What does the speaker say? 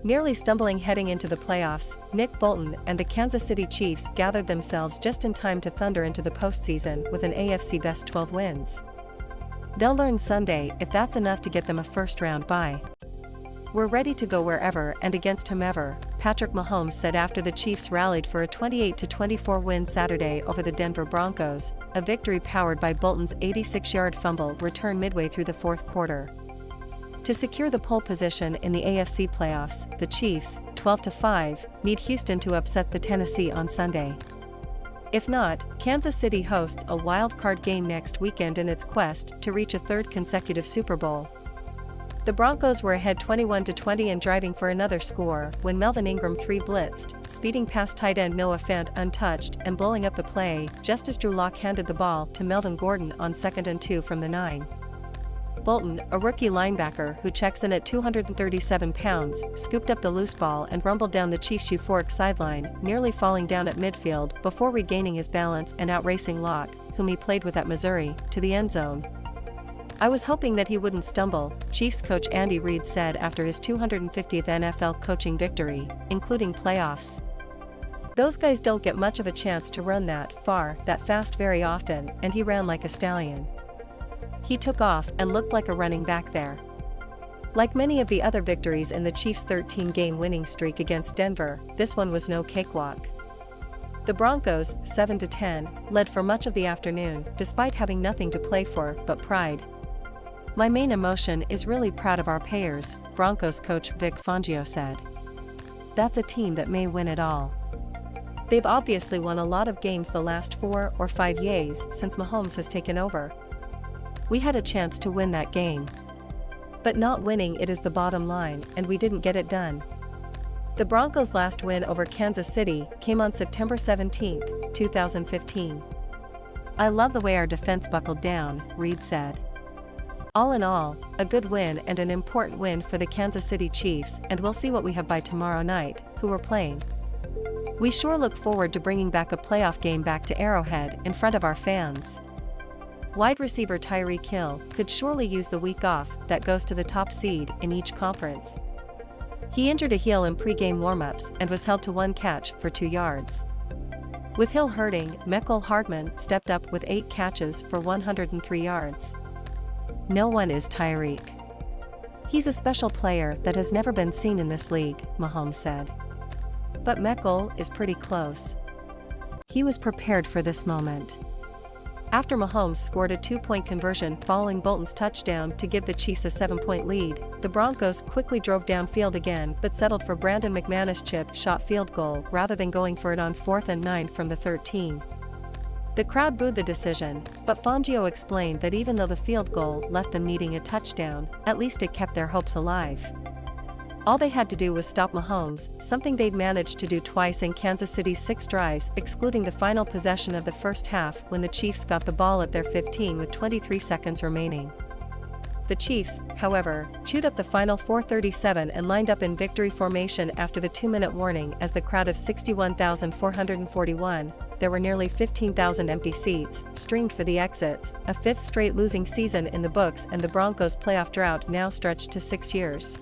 Nearly stumbling heading into the playoffs, Nick Bolton and the Kansas City Chiefs gathered themselves just in time to thunder into the postseason with an AFC-best 12 wins. They'll learn Sunday if that's enough to get them a first-round bye. "We're ready to go wherever and against whomever," Patrick Mahomes said after the Chiefs rallied for a 28-24 win Saturday over the Denver Broncos, a victory powered by Bolton's 86-yard fumble return midway through the fourth quarter. To secure the pole position in the AFC playoffs, the Chiefs, 12-5, need Houston to upset the Tennessee on Sunday. If not, Kansas City hosts a wild-card game next weekend in its quest to reach a third consecutive Super Bowl. The Broncos were ahead 21-20 and driving for another score when Melvin Ingram blitzed, speeding past tight end Noah Fant untouched and blowing up the play just as Drew Lock handed the ball to Melvin Gordon on 2nd and 2 from the 9. Bolton, a rookie linebacker who checks in at 237 pounds, scooped up the loose ball and rumbled down the Chiefs' euphoric sideline, nearly falling down at midfield before regaining his balance and outracing Lock, whom he played with at Missouri, to the end zone. "I was hoping that he wouldn't stumble," Chiefs coach Andy Reid said after his 250th NFL coaching victory, including playoffs. "Those guys don't get much of a chance to run that fast very often, and he ran like a stallion. He took off and looked like a running back there." Like many of the other victories in the Chiefs' 13-game winning streak against Denver, this one was no cakewalk. The Broncos, 7-10, led for much of the afternoon despite having nothing to play for but pride. "My main emotion is really proud of our players," Broncos coach Vic Fangio said. "That's a team that may win it all. They've obviously won a lot of games the last 4 or 5 years since Mahomes has taken over. We had a chance to win that game. But not winning it is the bottom line, and we didn't get it done." The Broncos' last win over Kansas City came on September 17, 2015. "I love the way our defense buckled down," Reid said. "All in all, a good win and an important win for the Kansas City Chiefs, and we'll see what we have by tomorrow night, who we're playing. We sure look forward to bringing back a playoff game back to Arrowhead in front of our fans." Wide receiver Tyreek Hill could surely use the week off that goes to the top seed in each conference. He injured a heel in pre-game warm-ups and was held to 1 catch for 2 yards. With Hill hurting, Mecole Hardman stepped up with 8 catches for 103 yards. "No one is Tyreek. He's a special player that has never been seen in this league," Mahomes said. "But Mecole is pretty close. He was prepared for this moment." After Mahomes scored a 2-point conversion following Bolton's touchdown to give the Chiefs a 7-point lead, the Broncos quickly drove downfield again but settled for Brandon McManus' chip-shot field goal rather than going for it on 4th and 9 from the 13. The crowd booed the decision, but Fangio explained that even though the field goal left them needing a touchdown, at least it kept their hopes alive. All they had to do was stop Mahomes, something they'd managed to do twice in Kansas City's 6 drives, excluding the final possession of the first half when the Chiefs got the ball at their 15 with 23 seconds remaining. The Chiefs, however, chewed up the final 4:37 and lined up in victory formation after the 2-minute warning as the crowd of 61,441, there were nearly 15,000 empty seats, streamed for the exits, a 5th straight losing season in the books, and the Broncos' playoff drought now stretched to 6 years.